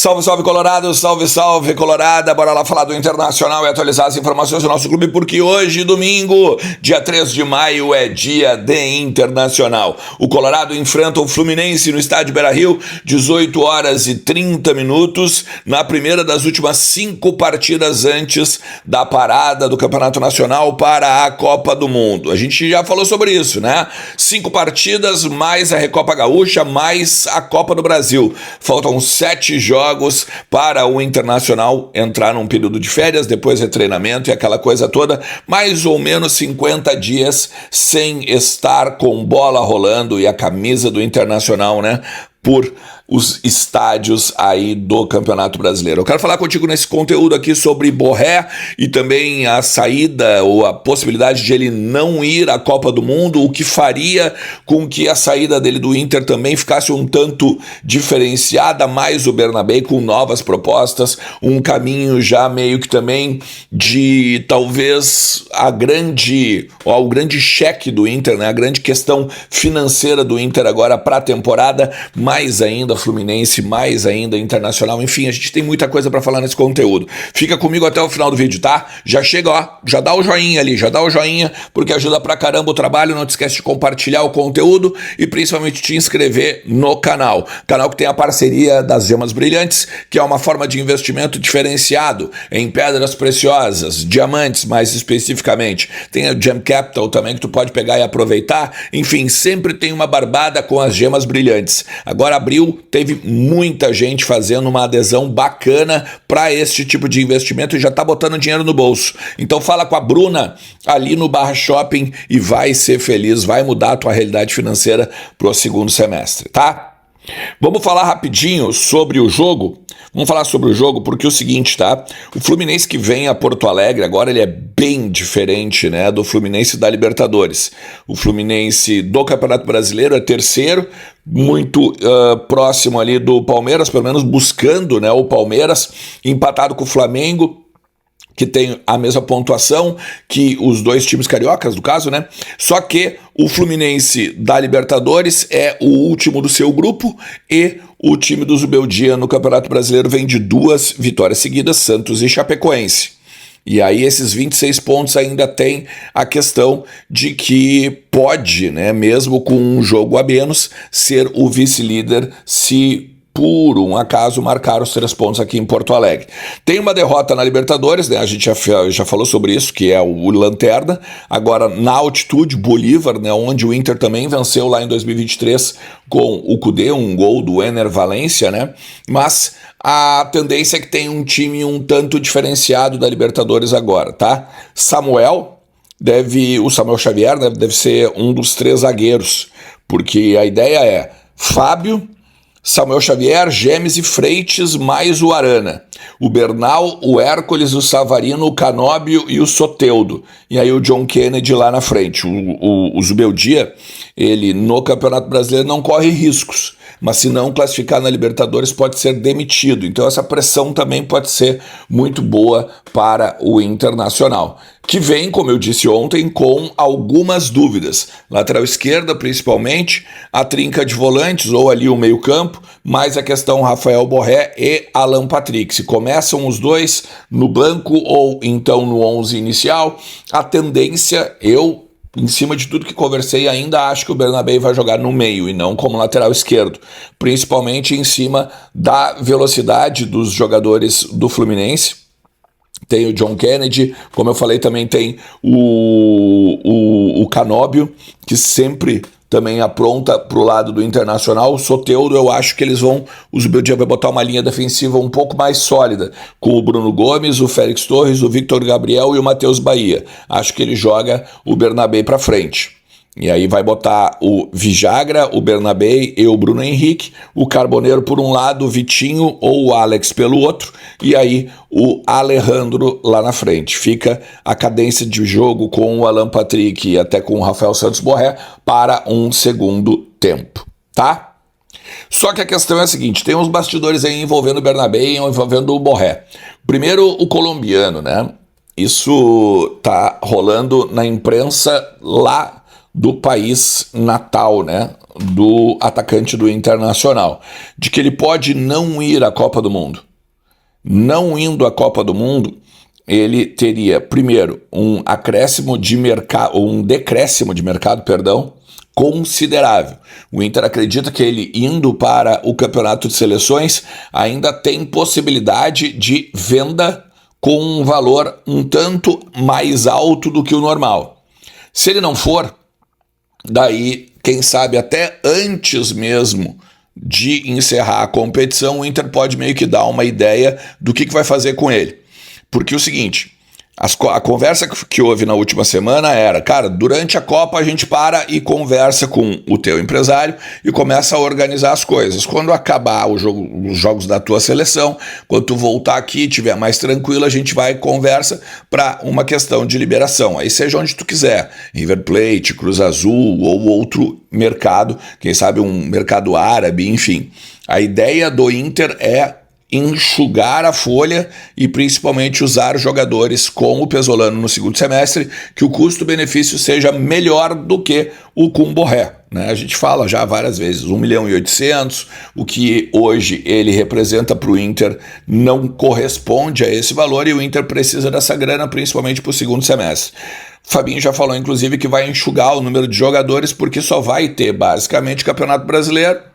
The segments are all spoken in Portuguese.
Salve, salve Colorado, salve, salve Colorada, bora lá falar do Internacional e atualizar as informações do nosso clube, porque hoje, domingo, dia 3 de maio, é dia de Internacional. O Colorado enfrenta o Fluminense no estádio Beira-Rio, 18 horas e 30 minutos, na primeira das últimas 5 partidas antes da parada do Campeonato Nacional para a Copa do Mundo. A gente já falou sobre isso, né? 5 partidas, mais a Recopa Gaúcha, mais a Copa do Brasil. Faltam 7 jogos para o Internacional entrar num período de férias, depois de treinamento e aquela coisa toda, mais ou menos 50 dias sem estar com bola rolando e a camisa do Internacional, né, por os estádios aí do Campeonato Brasileiro. Eu quero falar contigo nesse conteúdo aqui sobre Borré e também a saída ou a possibilidade de ele não ir à Copa do Mundo, o que faria com que a saída dele do Inter também ficasse um tanto diferenciada, mais o Bernabé com novas propostas, um caminho já meio que também de talvez o grande cheque do Inter, né? A grande questão financeira do Inter agora para a temporada, mais ainda Fluminense, mais ainda Internacional, enfim, a gente tem muita coisa para falar nesse conteúdo. Fica comigo até o final do vídeo, tá? Já chega, ó, já dá o joinha ali, porque ajuda pra caramba o trabalho, não te esquece de compartilhar o conteúdo e principalmente te inscrever no canal. Canal que tem a parceria das Gemas Brilhantes, que é uma forma de investimento diferenciado em pedras preciosas, diamantes mais especificamente. Tem a Gem Capital também que tu pode pegar e aproveitar. Enfim, sempre tem uma barbada com as Gemas Brilhantes. Agora abriu, teve muita gente fazendo uma adesão bacana para este tipo de investimento e já tá botando dinheiro no bolso. Então fala com a Bruna ali no Barra Shopping e vai ser feliz, vai mudar a tua realidade financeira pro segundo semestre, tá? Vamos falar rapidinho sobre o jogo. Vamos falar sobre o jogo porque é o seguinte, tá? O Fluminense que vem a Porto Alegre agora, ele é bem diferente, né, do Fluminense da Libertadores. O Fluminense do Campeonato Brasileiro é terceiro, muito próximo ali do Palmeiras, pelo menos buscando, né, o Palmeiras, empatado com o Flamengo, que tem a mesma pontuação que os dois times cariocas, no caso, né? Só que o Fluminense da Libertadores é o último do seu grupo e o time do Zubeldia no Campeonato Brasileiro vem de 2 vitórias seguidas, Santos e Chapecoense. E aí esses 26 pontos ainda tem a questão de que pode, né, mesmo com um jogo a menos, ser o vice-líder se por um acaso marcar os 3 pontos aqui em Porto Alegre. Tem uma derrota na Libertadores, né? A gente já falou sobre isso, que é o Lanterna. Agora na altitude, Bolívar, né, onde o Inter também venceu lá em 2023 com o Cudê, um gol do Ener Valencia, né? Mas a tendência é que tem um time um tanto diferenciado da Libertadores agora, tá? O Samuel Xavier, né, deve ser um dos 3 zagueiros, porque a ideia é Fábio, Samuel Xavier, Gemes e Freitas, mais o Arana. O Bernal, o Hércules, o Savarino, o Canóbio e o Soteldo. E aí o John Kennedy lá na frente. O Zubeldia, ele no Campeonato Brasileiro não corre riscos, mas se não classificar na Libertadores pode ser demitido. Então essa pressão também pode ser muito boa para o Internacional, que vem, como eu disse ontem, com algumas dúvidas. Lateral esquerda, principalmente, a trinca de volantes, ou ali o meio-campo, mais a questão Rafael Borré e Alan Patrick. Se começam os dois no banco ou então no 11 inicial, a tendência, em cima de tudo que conversei, ainda acho que o Bernabé vai jogar no meio e não como lateral esquerdo, principalmente em cima da velocidade dos jogadores do Fluminense. Tem o John Kennedy, como eu falei, também tem o Canóbio, que sempre também apronta para o lado do Internacional. O Soteldo, eu acho que o Zubeldia vai botar uma linha defensiva um pouco mais sólida, com o Bruno Gomes, o Félix Torres, o Victor Gabriel e o Matheus Bahia. Acho que ele joga o Bernabé para frente. E aí vai botar o Vijagra, o Bernabé e o Bruno Henrique, o Carboneiro por um lado, o Vitinho ou o Alex pelo outro, e aí o Alejandro lá na frente. Fica a cadência de jogo com o Alan Patrick e até com o Rafael Santos Borré para um segundo tempo, tá? Só que a questão é a seguinte, tem uns bastidores aí envolvendo o Bernabé e envolvendo o Borré. Primeiro, o colombiano, né? Isso tá rolando na imprensa lá do país natal, né, do atacante do Internacional, de que ele pode não ir à Copa do Mundo. Não indo à Copa do Mundo, ele teria, primeiro, um decréscimo de mercado, considerável. O Inter acredita que ele, indo para o campeonato de seleções, ainda tem possibilidade de venda com um valor um tanto mais alto do que o normal. Se ele não for, daí, quem sabe até antes mesmo de encerrar a competição, o Inter pode meio que dar uma ideia do que vai fazer com ele. Porque é o seguinte, a conversa que houve na última semana era, cara, durante a Copa a gente para e conversa com o teu empresário e começa a organizar as coisas. Quando acabar os jogos da tua seleção, quando tu voltar aqui e estiver mais tranquilo, a gente vai e conversa para uma questão de liberação. Aí seja onde tu quiser, River Plate, Cruz Azul ou outro mercado, quem sabe um mercado árabe, enfim. A ideia do Inter é enxugar a folha e principalmente usar jogadores com o Pesolano no segundo semestre, que o custo-benefício seja melhor do que o com Borré, né? A gente fala já várias vezes, 1.800.000, o que hoje ele representa para o Inter não corresponde a esse valor e o Inter precisa dessa grana principalmente para o segundo semestre. Fabinho já falou, inclusive, que vai enxugar o número de jogadores porque só vai ter basicamente Campeonato Brasileiro.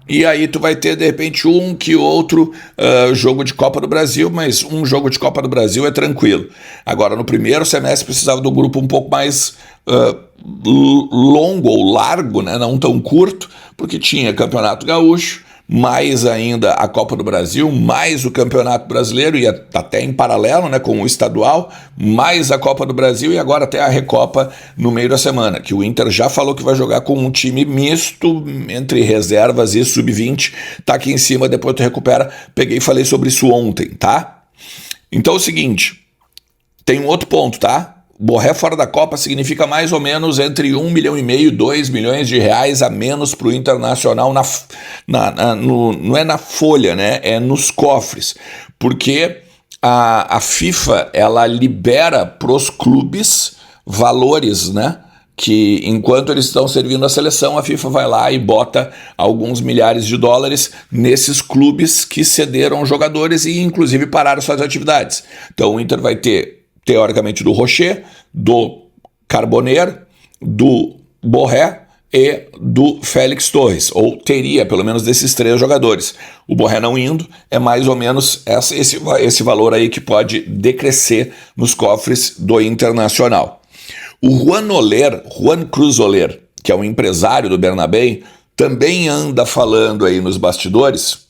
E aí tu vai ter, de repente, um que outro jogo de Copa do Brasil, mas um jogo de Copa do Brasil é tranquilo. Agora, no primeiro semestre, precisava do grupo um pouco mais longo ou largo, né? Não tão curto, porque tinha Campeonato Gaúcho, mais ainda a Copa do Brasil, mais o Campeonato Brasileiro, e até em paralelo, né, com o estadual, mais a Copa do Brasil e agora até a Recopa no meio da semana, que o Inter já falou que vai jogar com um time misto entre reservas e sub-20, tá aqui em cima, depois tu recupera, peguei e falei sobre isso ontem, tá? Então é o seguinte, tem um outro ponto, tá? Borré fora da Copa significa mais ou menos entre 1,5 milhão e 2 milhões de reais a menos para o Internacional, não é na folha, né? É nos cofres, porque a FIFA ela libera para os clubes valores, né? Que enquanto eles estão servindo a seleção, a FIFA vai lá e bota alguns milhares de dólares nesses clubes que cederam jogadores e inclusive pararam suas atividades. Então o Inter vai ter, teoricamente, do Rocher, do Carboneiro, do Borré e do Félix Torres, ou teria pelo menos desses 3 jogadores. O Borré não indo, é mais ou menos esse valor aí que pode decrescer nos cofres do Internacional. O Juan Cruz Oller, que é um empresário do Bernabéu, também anda falando aí nos bastidores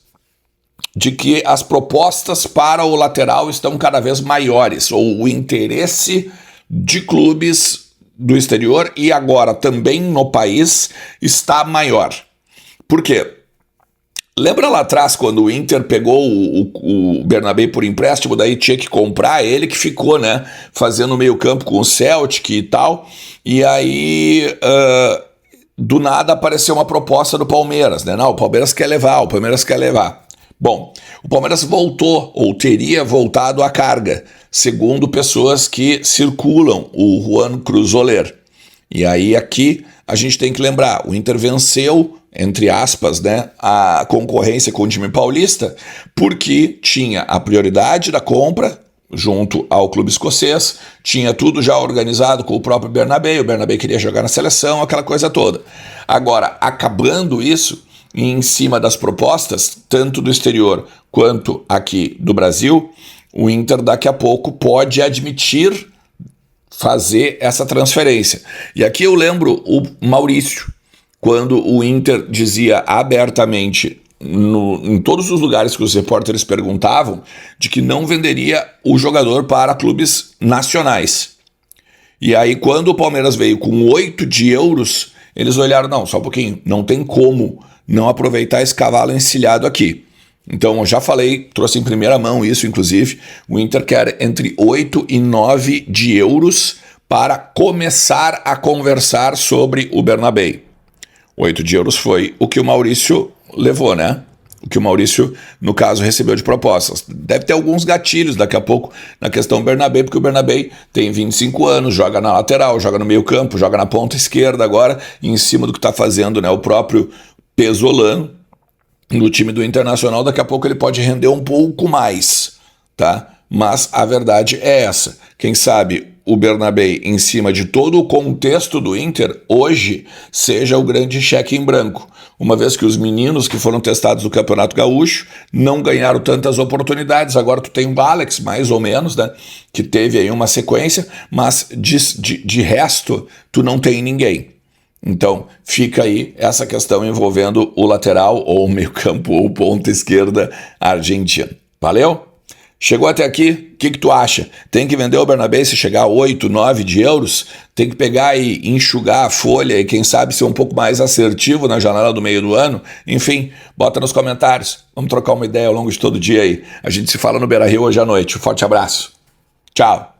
de que as propostas para o lateral estão cada vez maiores, ou o interesse de clubes do exterior e agora também no país está maior. Por quê? Lembra lá atrás quando o Inter pegou o Bernabéu por empréstimo, daí tinha que comprar, ele que ficou, né, fazendo meio campo com o Celtic e tal, e aí do nada apareceu uma proposta do Palmeiras, né? Não, o Palmeiras quer levar. Bom, o Palmeiras voltou, ou teria voltado à carga, segundo pessoas que circulam o Juan Cruz Oller. E aí aqui a gente tem que lembrar, o Inter venceu, entre aspas, né, a concorrência com o time paulista, porque tinha a prioridade da compra junto ao clube escocês, tinha tudo já organizado com o próprio Bernabéu, o Bernabéu queria jogar na seleção, aquela coisa toda. Agora, acabando isso, em cima das propostas, tanto do exterior quanto aqui do Brasil, o Inter daqui a pouco pode admitir fazer essa transferência. E aqui eu lembro o Maurício, quando o Inter dizia abertamente, em todos os lugares que os repórteres perguntavam, de que não venderia o jogador para clubes nacionais. E aí quando o Palmeiras veio com 8 de euros, eles olharam, não, só um pouquinho, não tem como não aproveitar esse cavalo encilhado aqui. Então, eu já falei, trouxe em primeira mão isso, inclusive, o Inter quer entre 8 e 9 de euros para começar a conversar sobre o Bernabéu. 8 de euros foi o que o Maurício levou, né? o que o Maurício, no caso, recebeu de propostas. Deve ter alguns gatilhos daqui a pouco na questão Bernabé, porque o Bernabé tem 25 anos, joga na lateral, joga no meio campo, joga na ponta esquerda agora, e em cima do que está fazendo, né, o próprio Pesolano no time do Internacional, daqui a pouco ele pode render um pouco mais, tá? Mas a verdade é essa. Quem sabe o Bernabé, em cima de todo o contexto do Inter, hoje seja o grande cheque em branco. Uma vez que os meninos que foram testados no Campeonato Gaúcho não ganharam tantas oportunidades, agora tu tem o Alex, mais ou menos, né? Que teve aí uma sequência, mas de resto, tu não tem ninguém. Então, fica aí essa questão envolvendo o lateral, ou o meio-campo, ou ponta esquerda argentino. Valeu? Chegou até aqui, o que tu acha? Tem que vender o Bernabé se chegar a 8, 9 de euros? Tem que pegar e enxugar a folha e quem sabe ser um pouco mais assertivo na janela do meio do ano? Enfim, bota nos comentários. Vamos trocar uma ideia ao longo de todo o dia aí. A gente se fala no Beira-Rio hoje à noite. Um forte abraço. Tchau.